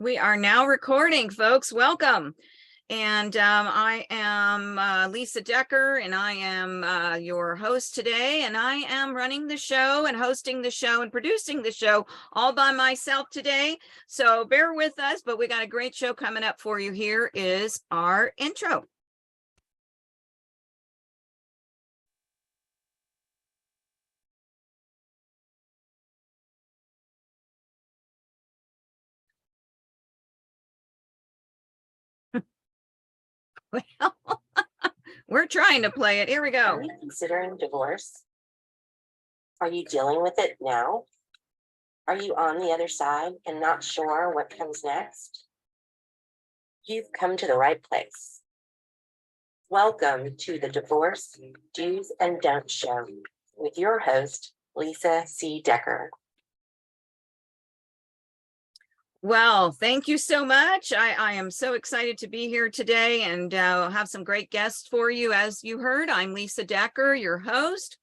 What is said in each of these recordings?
We are now recording, folks. Welcome. And I am Lisa Decker, and I am your host today. And I am running the show and hosting the show and producing the show all by myself today. So bear with us, but we got a great show coming up for you. Here is our intro. Well, we're trying to play it. Here we go. Are you considering divorce? Are you dealing with it now? Are you on the other side and not sure what comes next? You've come to the right place. Welcome to the Divorce Do's and Don'ts Show with your host, Lisa C. Decker. Well, thank you so much. I am so excited to be here today and have some great guests for you. As you heard, I'm Lisa Decker, your host.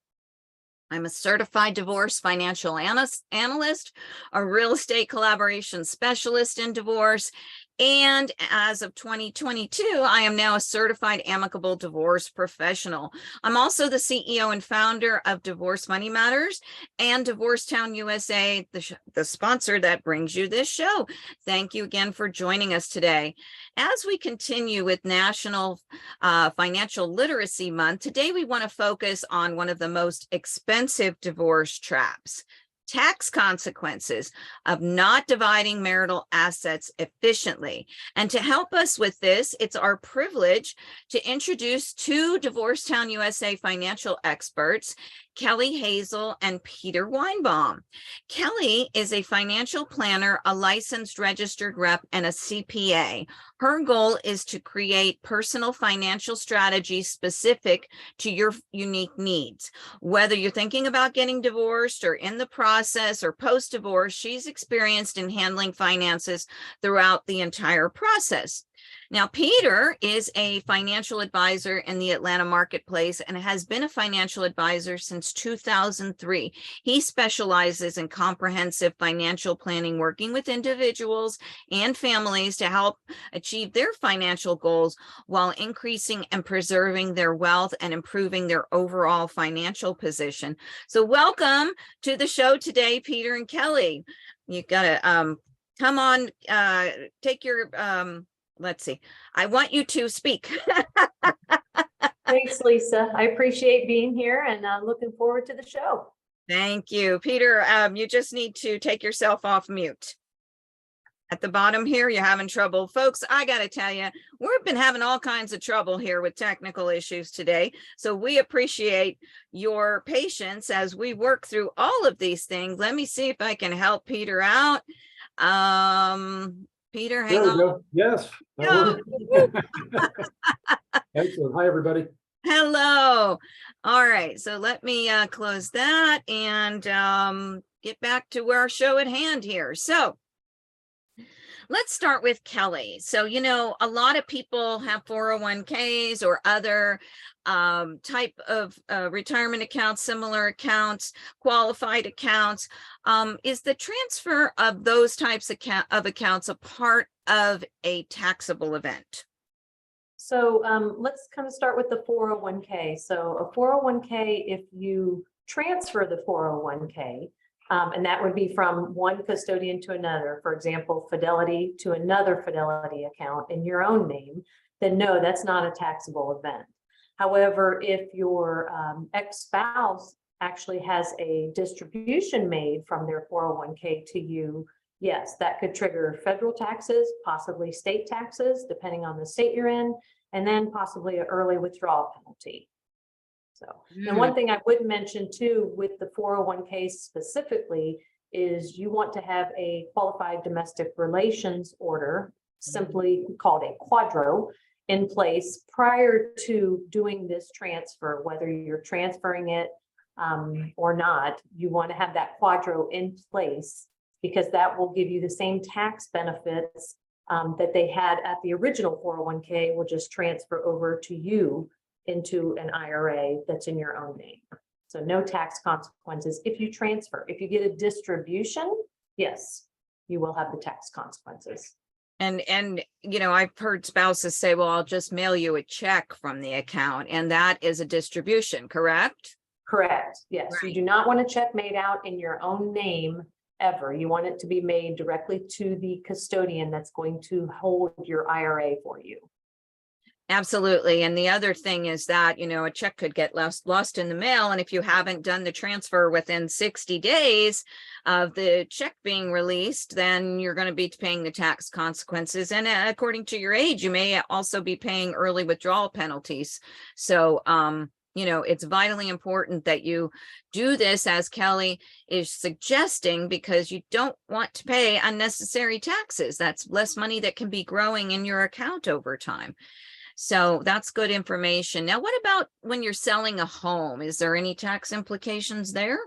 I'm a certified divorce financial analyst, a real estate collaboration specialist in divorce. And as of 2022, I am now a certified amicable divorce professional. I'm also the CEO and founder of Divorce Money Matters and Divorce Town USA, the sponsor that brings you this show. Thank you again for joining us today. As we continue with National Financial Literacy Month, today we want to focus on one of the most expensive divorce traps: tax consequences of not dividing marital assets efficiently. And to help us with this, it's our privilege to introduce two Divorce Town USA financial experts, Kelly Hazel and Peter Weinbaum. Kelly is a financial planner, a licensed registered rep, and a CPA. Her goal is to create personal financial strategies specific to your unique needs. Whether you're thinking about getting divorced or in the process or post-divorce, she's experienced in handling finances throughout the entire process. Now, Peter is a financial advisor in the Atlanta marketplace and has been a financial advisor since 2003. He specializes in comprehensive financial planning, working with individuals and families to help achieve their financial goals while increasing and preserving their wealth and improving their overall financial position. So welcome to the show today, Peter and Kelly. You got to come on, take your... let's see. I want you to speak. Thanks, Lisa. I appreciate being here and looking forward to the show. Thank you, Peter. You just need to take yourself off mute. At the bottom here, you're having trouble. Folks, I got to tell you, we've been having all kinds of trouble here with technical issues today. So we appreciate your patience as we work through all of these things. Let me see if I can help Peter out. Peter, hang on. Go. Yes. No. Excellent. Hi, everybody. Hello. All right. So let me close that and get back to our show at hand here. So let's start with Kelly. So, you know, a lot of people have 401ks or other type of retirement accounts, similar accounts, qualified accounts. Is the transfer of those types of accounts a part of a taxable event? So let's kind of start with the 401k. So a 401k, if you transfer the 401k, and that would be from one custodian to another, for example, Fidelity to another Fidelity account in your own name, then no, that's not a taxable event. However, if your ex-spouse actually has a distribution made from their 401k to you, yes, that could trigger federal taxes, possibly state taxes, depending on the state you're in, and then possibly an early withdrawal penalty. So, and one thing I would mention too with the 401k specifically is you want to have a qualified domestic relations order, simply called a quadro, in place prior to doing this transfer. Whether you're transferring it or not, you want to have that quadro in place because that will give you the same tax benefits that they had at the original 401k will just transfer over to you into an IRA that's in your own name. So no tax consequences if you transfer. If you get a distribution, yes, you will have the tax consequences. And I've heard spouses say, well, I'll just mail you a check from the account, and that is a distribution, correct? Correct. Yes. You Right. do not want a check made out in your own name ever. You want it to be made directly to the custodian that's going to hold your IRA for you. Absolutely. And the other thing is that, a check could get lost in the mail. And if you haven't done the transfer within 60 days of the check being released, then you're going to be paying the tax consequences. And according to your age, you may also be paying early withdrawal penalties. So, it's vitally important that you do this, as Kelly is suggesting, because you don't want to pay unnecessary taxes. That's less money that can be growing in your account over time. So that's good information. Now, what about when you're selling a home? Is there any tax implications there?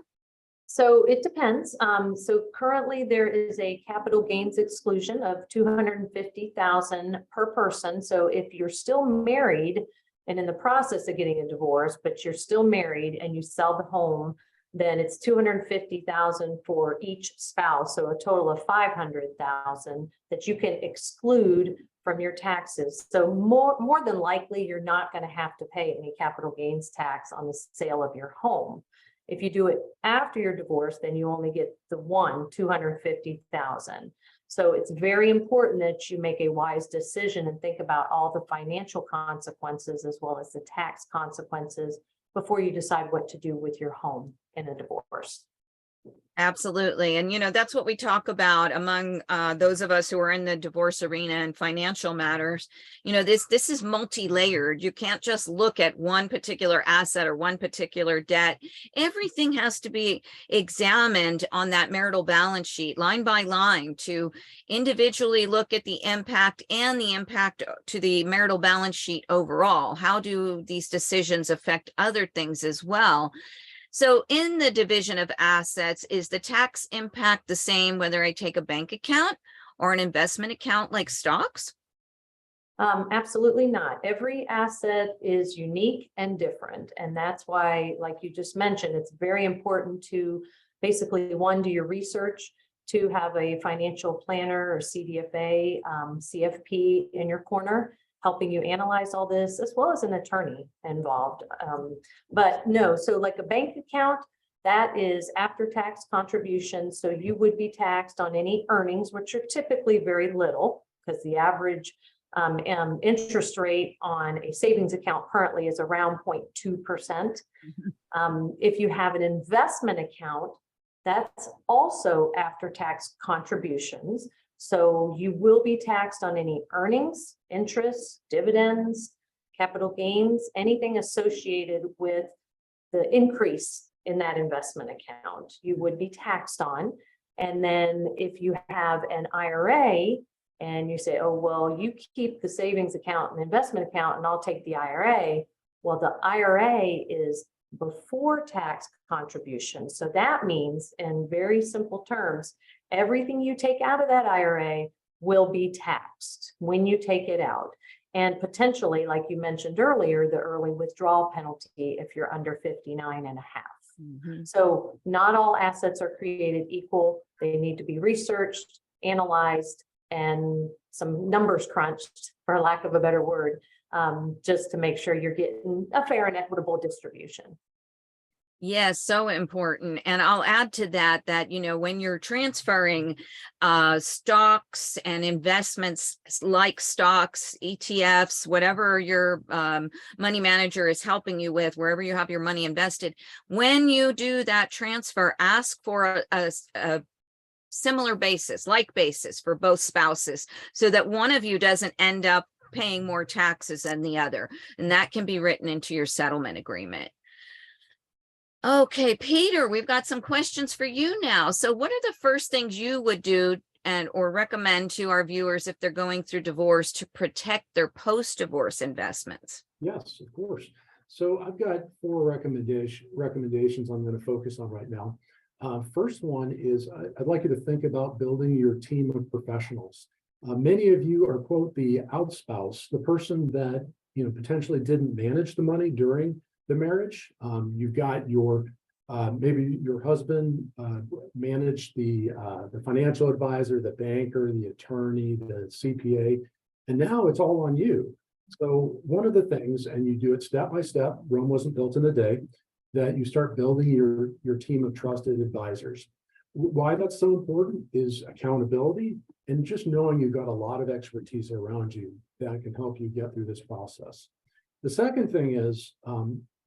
So it depends. So currently there is a capital gains exclusion of $250,000 per person. So if you're still married and in the process of getting a divorce, but you're still married and you sell the home, then it's $250,000 for each spouse. So a total of $500,000 that you can exclude from your taxes. So more than likely, you're not going to have to pay any capital gains tax on the sale of your home. If you do it after your divorce, then you only get the $250,000. So it's very important that you make a wise decision and think about all the financial consequences as well as the tax consequences before you decide what to do with your home in a divorce. Absolutely. And, that's what we talk about among those of us who are in the divorce arena and financial matters. This is multi-layered. You can't just look at one particular asset or one particular debt. Everything has to be examined on that marital balance sheet, line by line, to individually look at the impact and the impact to the marital balance sheet overall. How do these decisions affect other things as well? So in the division of assets, is the tax impact the same whether I take a bank account or an investment account like stocks? Absolutely not. Every asset is unique and different. And that's why, like you just mentioned, it's very important to basically, one, do your research, two, have a financial planner or CDFA, CFP in your corner, helping you analyze all this, as well as an attorney involved. But no, so like a bank account, that is after-tax contribution. So you would be taxed on any earnings, which are typically very little, because the average interest rate on a savings account currently is around 0.2%. If you have an investment account, that's also after-tax contributions. So you will be taxed on any earnings, interest, dividends, capital gains, anything associated with the increase in that investment account, you would be taxed on. And then if you have an IRA and you say, oh, well, you keep the savings account and investment account and I'll take the IRA. Well, the IRA is before tax contribution. So that means, in very simple terms, everything you take out of that IRA will be taxed when you take it out. And potentially, like you mentioned earlier, the early withdrawal penalty if you're under 59 and a half. So not all assets are created equal. They need to be researched, analyzed, and some numbers crunched, for lack of a better word, just to make sure you're getting a fair and equitable distribution. Yes, so important. And I'll add to that, when you're transferring stocks and investments like stocks, ETFs, whatever your money manager is helping you with, wherever you have your money invested, when you do that transfer, ask for a similar basis, like basis for both spouses, so that one of you doesn't end up paying more taxes than the other. And that can be written into your settlement agreement. Okay, Peter, we've got some questions for you now. So what are the first things you would do or recommend to our viewers if they're going through divorce to protect their post-divorce investments? Yes, of course. So I've got 4 recommendations I'm going to focus on right now. First one is I'd like you to think about building your team of professionals. Many of you are, quote, the outspouse, the person that potentially didn't manage the money during the marriage. You've got your Maybe your husband managed the financial advisor, the banker, the attorney, the CPA, and now it's all on you. So one of the things, and you do it step by step, Rome wasn't built in a day, that you start building your team of trusted advisors. Why that's so important is accountability and just knowing you've got a lot of expertise around you that can help you get through this process. The second thing is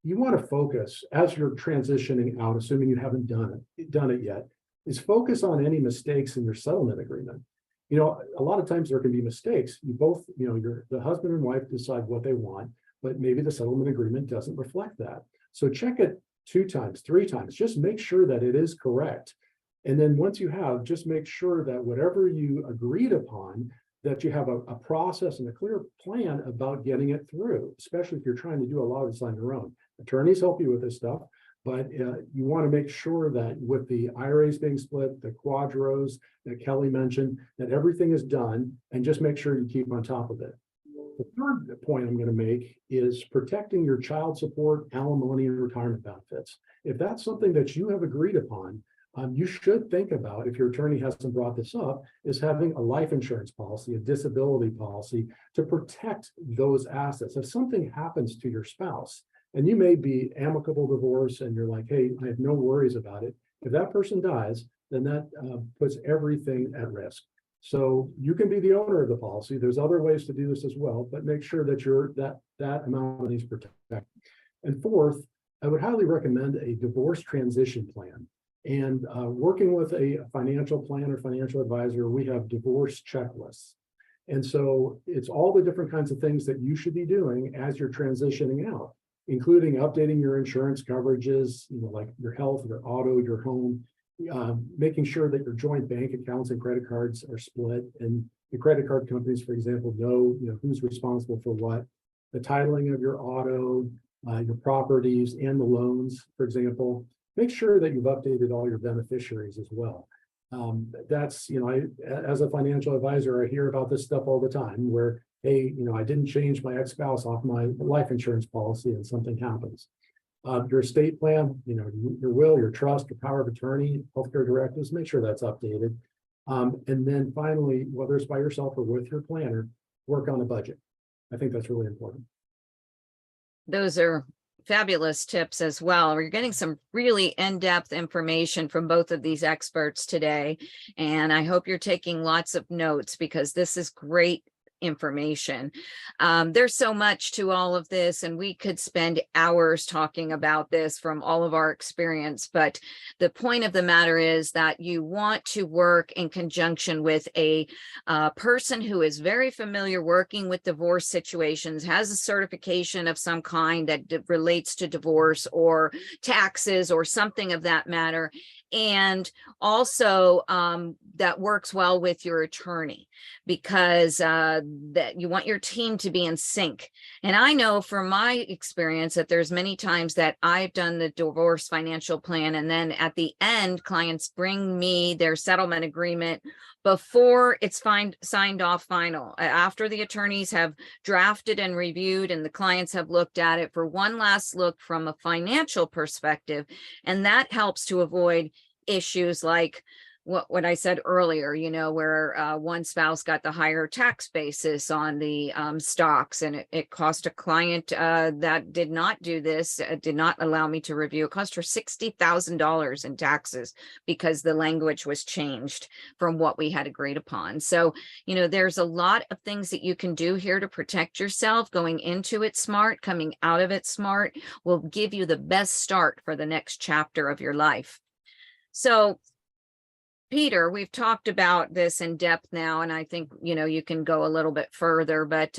you want to focus as you're transitioning out, assuming you haven't done it yet, is focus on any mistakes in your settlement agreement. You know, a lot of times there can be mistakes. You both, you know, the husband and wife decide what they want, but maybe the settlement agreement doesn't reflect that. So check it 2 times, 3 times, just make sure that it is correct. And then once you have, just make sure that whatever you agreed upon, that you have a process and a clear plan about getting it through, especially if you're trying to do a lot of this on your own. Attorneys help you with this stuff, but you want to make sure that with the IRAs being split, the quadros that Kelly mentioned, that everything is done, and just make sure you keep on top of it. The third point I'm going to make is protecting your child support, alimony, and retirement benefits. If that's something that you have agreed upon, you should think about, if your attorney hasn't brought this up, is having a life insurance policy, a disability policy to protect those assets. If something happens to your spouse, and you may be amicable divorce and you're like, hey, I have no worries about it. If that person dies, then that puts everything at risk. So you can be the owner of the policy. There's other ways to do this as well, but make sure that that amount of money is protected. And fourth, I would highly recommend a divorce transition plan. And working with a financial planner, financial advisor, we have divorce checklists. And so it's all the different kinds of things that you should be doing as you're transitioning out, including updating your insurance coverages, you know, like your health, your auto, your home, making sure that your joint bank accounts and credit cards are split. And the credit card companies, for example, know, you know, who's responsible for what, the titling of your auto, your properties and the loans, for example. Make sure that you've updated all your beneficiaries as well. That's, you know, as a financial advisor, I hear about this stuff all the time where, hey, you know, I didn't change my ex-spouse off my life insurance policy and something happens. Your estate plan, you know, your will, your trust, your power of attorney, healthcare directives, make sure that's updated. And then finally, whether it's by yourself or with your planner, work on a budget. I think that's really important. Those are fabulous tips as well. We're getting some really in-depth information from both of these experts today, and I hope you're taking lots of notes because this is great information. There's so much to all of this, and we could spend hours talking about this from all of our experience. But the point of the matter is that you want to work in conjunction with a person who is very familiar working with divorce situations, has a certification of some kind that relates to divorce or taxes or something of that matter. And also that works well with your attorney, because that you want your team to be in sync. And I know from my experience that there's many times that I've done the divorce financial plan, and then at the end, clients bring me their settlement agreement before it's signed off final, after the attorneys have drafted and reviewed and the clients have looked at it for one last look from a financial perspective. And that helps to avoid issues like what I said earlier, you know, where one spouse got the higher tax basis on the stocks, and it cost a client that did not do this, did not allow me to review. It cost her $60,000 in taxes because the language was changed from what we had agreed upon. So, you know, there's a lot of things that you can do here to protect yourself. Going into it smart, coming out of it smart will give you the best start for the next chapter of your life. So, Peter, we've talked about this in depth now, and I think, you know, you can go a little bit further, but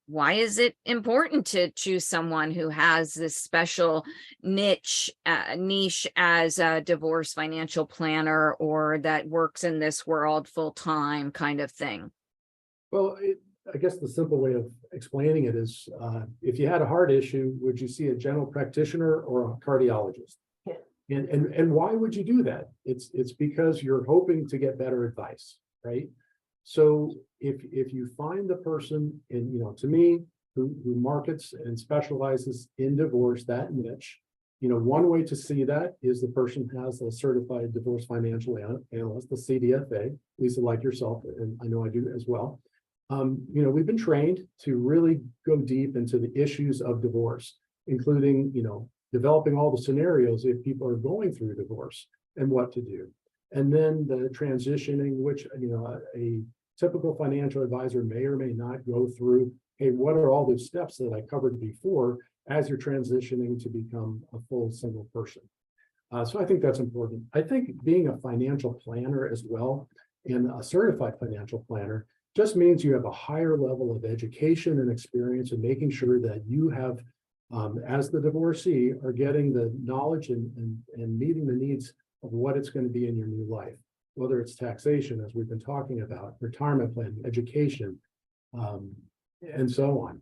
why is it important to choose someone who has this special niche as a divorce financial planner, or that works in this world full time kind of thing? Well, I guess the simple way of explaining it is, if you had a heart issue, would you see a general practitioner or a cardiologist? And why would you do that? It's because you're hoping to get better advice, right? So if you find the person, and you know, to me, who markets and specializes in divorce, that niche, One way to see that is the person has a certified divorce financial analyst, the CDFA, Lisa, like yourself, and I know I do as well. We've been trained to really go deep into the issues of divorce, including, developing all the scenarios if people are going through divorce and what to do. And then the transitioning, which, a typical financial advisor may or may not go through. Hey, what are all those steps that I covered before as you're transitioning to become a full single person? So I think that's important. I think being a financial planner as well, and a certified financial planner, just means you have a higher level of education and experience in making sure that you have, as the divorcee, are getting the knowledge and meeting the needs of what it's going to be in your new life, whether it's taxation, as we've been talking about, retirement planning, education, and so on.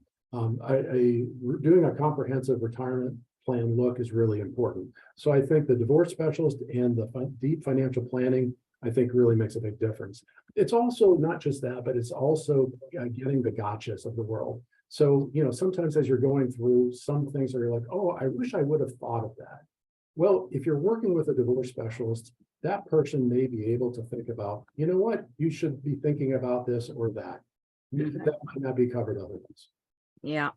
Doing a comprehensive retirement plan look is really important. So I think the divorce specialist and the deep financial planning, I think, really makes a big difference. It's also not just that, but it's also getting the gotchas of the world. So, sometimes as you're going through some things that you're like, oh, I wish I would have thought of that. Well, if you're working with a divorce specialist, that person may be able to think about, what, you should be thinking about this or that. That might not be covered otherwise. Yeah.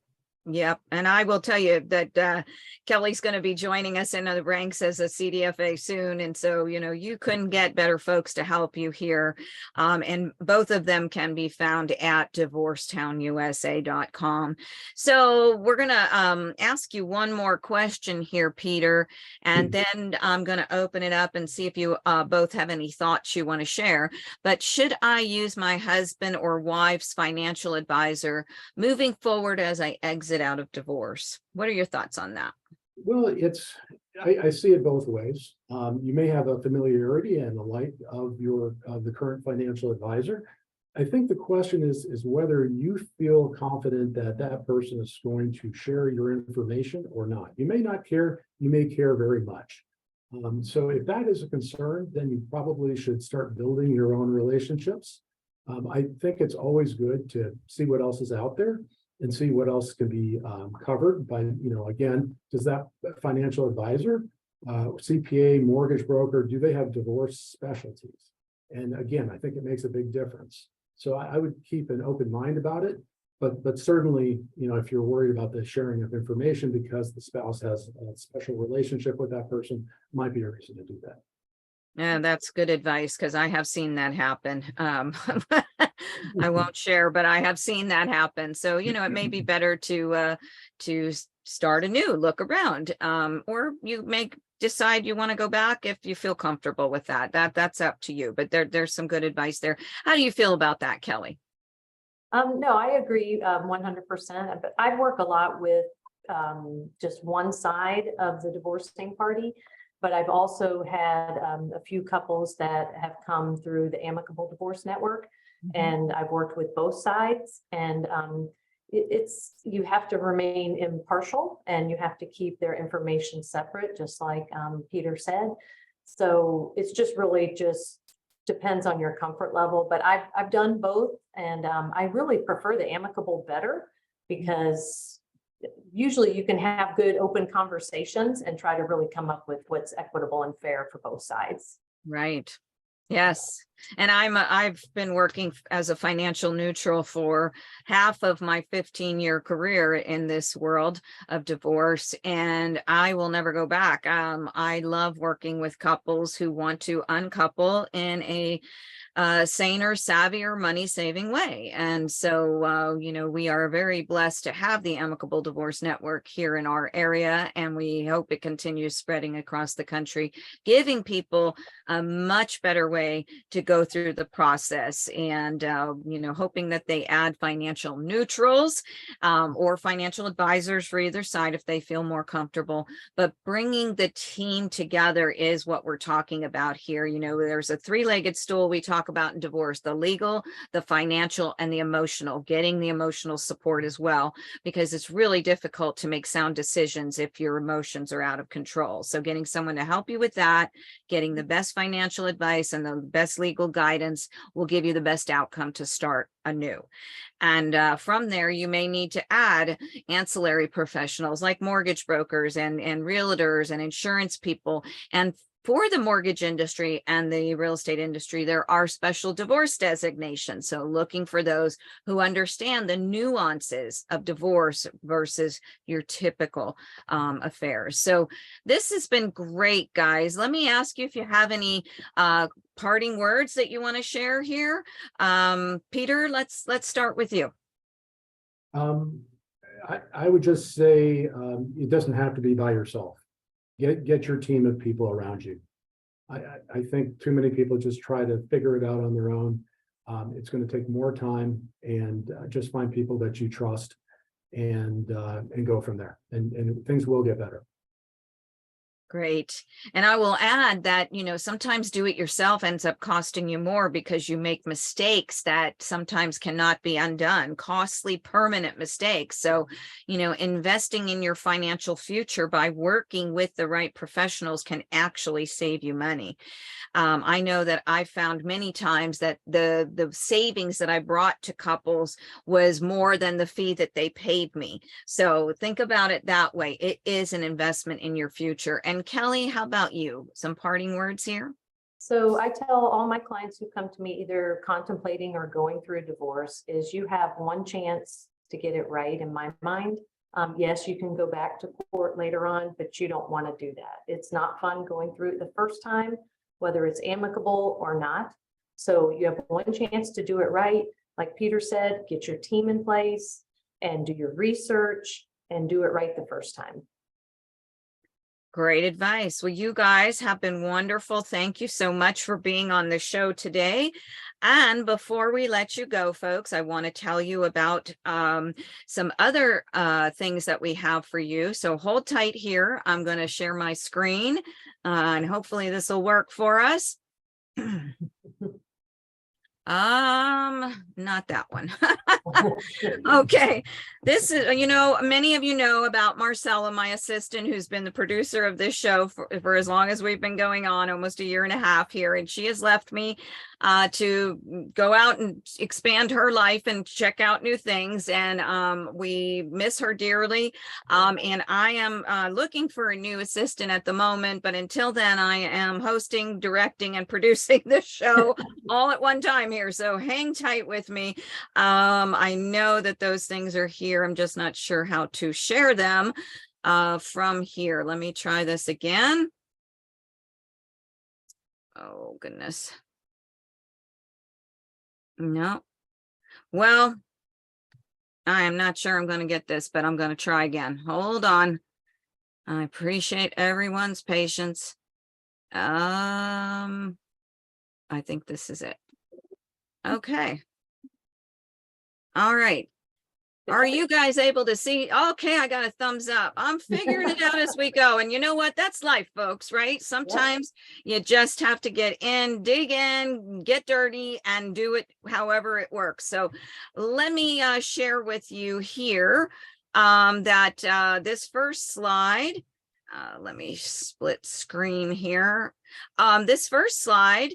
Yep. And I will tell you that Kelly's going to be joining us in the ranks as a CDFA soon. And so, you couldn't get better folks to help you here. And both of them can be found at divorcetownusa.com. So we're going to ask you one more question here, Peter, and then I'm going to open it up and see if you both have any thoughts you want to share. But should I use my husband or wife's financial advisor moving forward as I exit out of divorce? What are your thoughts on that? Well, I see it both ways. You may have a familiarity and a like of the current financial advisor. I think the question is whether you feel confident that that person is going to share your information or not. You may not care, you may care very much. So if that is a concern, then you probably should start building your own relationships. I think it's always good to see what else is out there and see what else can be covered by, again, does that financial advisor, CPA, mortgage broker, do they have divorce specialties? And again, I think it makes a big difference. So I would keep an open mind about it, but certainly, if you're worried about the sharing of information because the spouse has a special relationship with that person, might be a reason to do that. Yeah, that's good advice because I have seen that happen. I won't share, but I have seen that happen. So, it may be better to start anew, look around, or you may decide you want to go back if you feel comfortable with that. That's up to you. But there's some good advice there. How do you feel about that, Kelly? No, I agree 100%. But I work a lot with just one side of the divorcing party. But I've also had a few couples that have come through the Amicable Divorce Network, and I've worked with both sides. And you have to remain impartial, and you have to keep their information separate, just like Peter said. So it's just really depends on your comfort level. But I've done both, and I really prefer the Amicable better because usually you can have good open conversations and try to really come up with what's equitable and fair for both sides. Right. Yes. And I've been working as a financial neutral for half of my 15-year career in this world of divorce, and I will never go back. I love working with couples who want to uncouple in a saner, savvier, money-saving way. And so, we are very blessed to have the Amicable Divorce Network here in our area, and we hope it continues spreading across the country, giving people a much better way to go through the process, and hoping that they add financial neutrals or financial advisors for either side if they feel more comfortable. But bringing the team together is what we're talking about here. There's a three-legged stool we talk about in divorce: the legal, the financial, and the emotional. Getting the emotional support as well, because it's really difficult to make sound decisions if your emotions are out of control. So getting someone to help you with that, getting the best financial advice and the best legal legal guidance will give you the best outcome to start anew. And from there, you may need to add ancillary professionals like mortgage brokers and realtors and insurance people. And for the mortgage industry and the real estate industry, there are special divorce designations. So looking for those who understand the nuances of divorce versus your typical affairs. So this has been great, guys. Let me ask you if you have any parting words that you want to share here. Peter, let's start with you. I would just say it doesn't have to be by yourself. Get your team of people around you. I think too many people just try to figure it out on their own. It's going to take more time, and just find people that you trust, and go from there. And things will get better. Great. And I will add that, sometimes do it yourself ends up costing you more because you make mistakes that sometimes cannot be undone, costly, permanent mistakes. So, investing in your financial future by working with the right professionals can actually save you money. I know that I found many times that the savings that I brought to couples was more than the fee that they paid me. So think about it that way. It is an investment in your future. And Kelly, how about you? Some parting words here? So I tell all my clients who come to me either contemplating or going through a divorce is you have one chance to get it right in my mind. Yes, you can go back to court later on, but you don't want to do that. It's not fun going through it the first time, whether it's amicable or not. So you have one chance to do it right. Like Peter said, get your team in place and do your research and do it right the first time. Great advice. Well, you guys have been wonderful. Thank you so much for being on the show today. And before we let you go, folks, I want to tell you about some other things that we have for you. So hold tight here. I'm going to share my screen and hopefully this will work for us. Not that one. Okay. This is, many of you know about Marcella, my assistant, who's been the producer of this show for as long as we've been going on, almost a year and a half here. And she has left me to go out and expand her life and check out new things. And we miss her dearly. And I am looking for a new assistant at the moment. But until then, I am hosting, directing, and producing this show all at one time here. So hang tight with me. I know that those things are here. I'm just not sure how to share them from here. Let me try this again. Oh, goodness. No. Well, I am not sure I'm going to get this, but I'm going to try again. Hold on. I appreciate everyone's patience. I think this is it. Okay. All right. Are you guys able to see? Okay, I got a thumbs up. I'm figuring it out as we go. And you know what? That's life, folks, right? Sometimes you just have to get in, dig in, get dirty, and do it however it works. So let me share with you here that this first slide, let me split screen here. This first slide,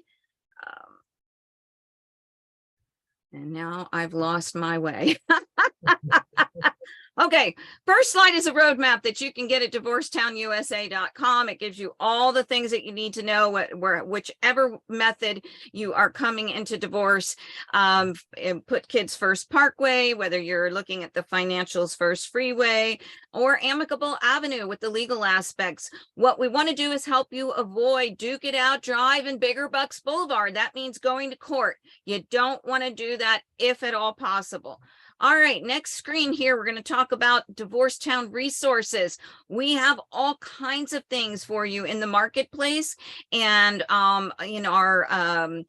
and now I've lost my way. Okay, first slide is a roadmap that you can get at divorcetownusa.com. It gives you all the things that you need to know, whichever method you are coming into divorce. And put Kids First Parkway, whether you're looking at the Financials First Freeway or Amicable Avenue with the legal aspects. What we want to do is help you avoid Duke It Out Drive and Bigger Bucks Boulevard. That means going to court. You don't want to do that if at all possible. All right, next screen here, we're going to talk about Divorcetown resources. We have all kinds of things for you in the marketplace, and in our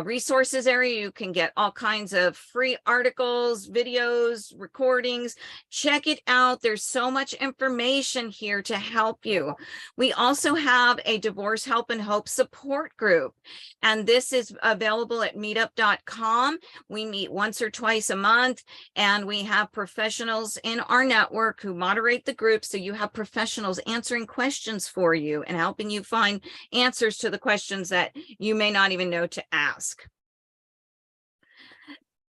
resources area, you can get all kinds of free articles, videos, recordings. Check it out. There's so much information here to help you. We also have a Divorce Help and Hope support group, and this is available at meetup.com. We meet once or twice a month. and we have professionals in our network who moderate the group. So you have professionals answering questions for you and helping you find answers to the questions that you may not even know to ask.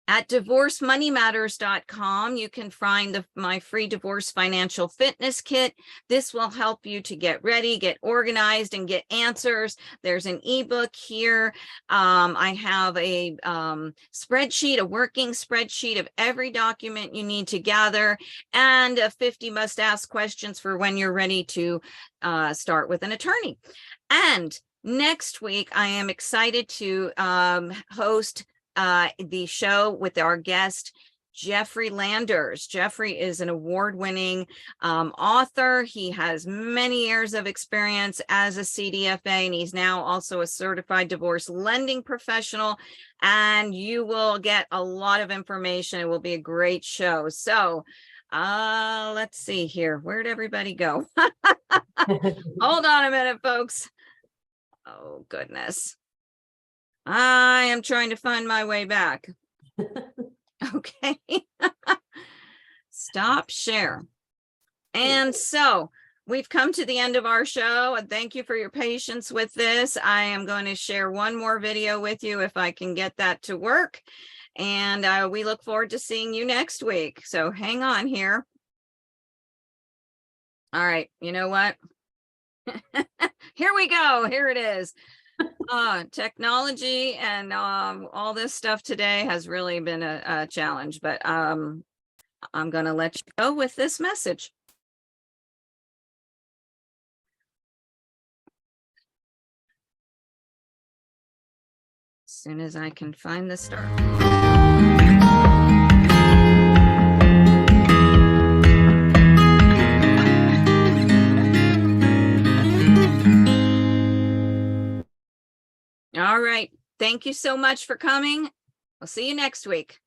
At divorcemoneymatters.com, you can find my free divorce financial fitness kit. This will help you to get ready, get organized, and get answers. There's an ebook here. I have a spreadsheet, a working spreadsheet of every document you need to gather, and 50 must-ask questions for when you're ready to start with an attorney. And next week, I am excited to host the show with our guest, Jeffrey Landers. Jeffrey is an award-winning author. He has many years of experience as a CDFA, and he's now also a certified divorce lending professional. And you will get a lot of information. It will be a great show. So let's see here. Where'd everybody go? Hold on a minute, folks. Oh, goodness. I am trying to find my way back. Okay. Stop share. And so we've come to the end of our show, and thank you for your patience with this. I am going to share one more video with you if I can get that to work. And we look forward to seeing you next week. So hang on here. All right. You know what? Here we go. Here it is. Technology and all this stuff today has really been a challenge, but I'm going to let you go with this message. As soon as I can find the start. All right. Thank you so much for coming. I'll see you next week.